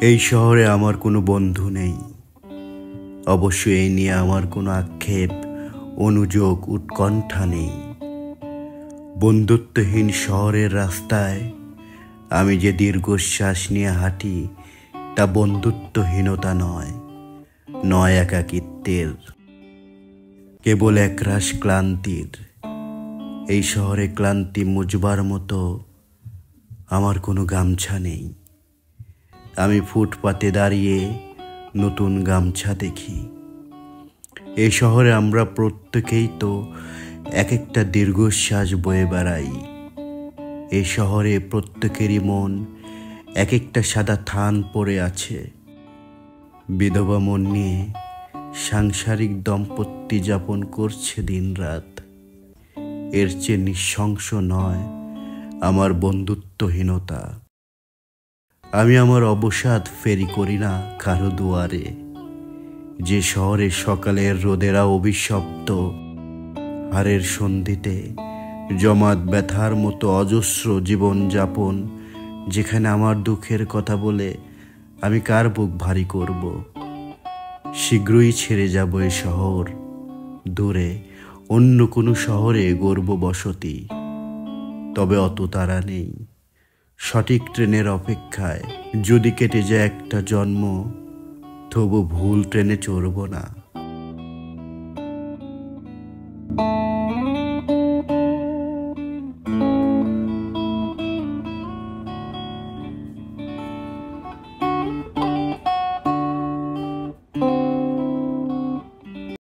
এই শহরে আমার কোনো বন্ধু নেই। অবশ্য এই নিয়ে আমার কোনো আক্ষেপ, অনুযোগ, উৎকণ্ঠা নেই। বন্ধুত্বহীন শহরের রাস্তায় আমি যে দীর্ঘশ্বাস নিয়ে হাঁটি, তা বন্ধুত্বহীনতা নয় একাকিত্বের, কেবল একরাশ ক্লান্তির। এই শহরে ক্লান্তি মুছবার মতো আমার কোনো গামছা নেই। আমি ফুটপাতে দাঁড়িয়ে নতুন গামছা দেখি। এই শহরে আমরা প্রত্যেকেই তো এক একটা দীর্ঘশ্বাস বয়ে বেড়াই। এই শহরে প্রত্যেকেরই মন এক একটা সাদা থান পড়ে আছে। বিধবা মন নিয়ে সাংসারিক দম্পতি যাপন করছে দিনরাত। এর চেয়ে নৃশংস নয় আমার বন্ধুত্বহীনতা। আমি আমার অবসাদ ফেরি করি না কারো দুয়ারে। যে শহরে সকালের রোদেরা অভিশপ্ত, হাড়ের সন্ধিতে জমাট ব্যথার মতো অজস্র জীবনযাপন, যেখানে আমার দুঃখের কথা বলে আমি কার বুক ভারী করব। শীঘ্রই ছেড়ে যাব এ শহর, দূরে অন্য কোনো শহরে গড়ব বসতি। তবে অত তাড়া নেই। সঠিক ট্রেনের অপেক্ষায় যদি কেটে যায় একটা জন্ম, তবু ভুল ট্রেনে চড়ব না।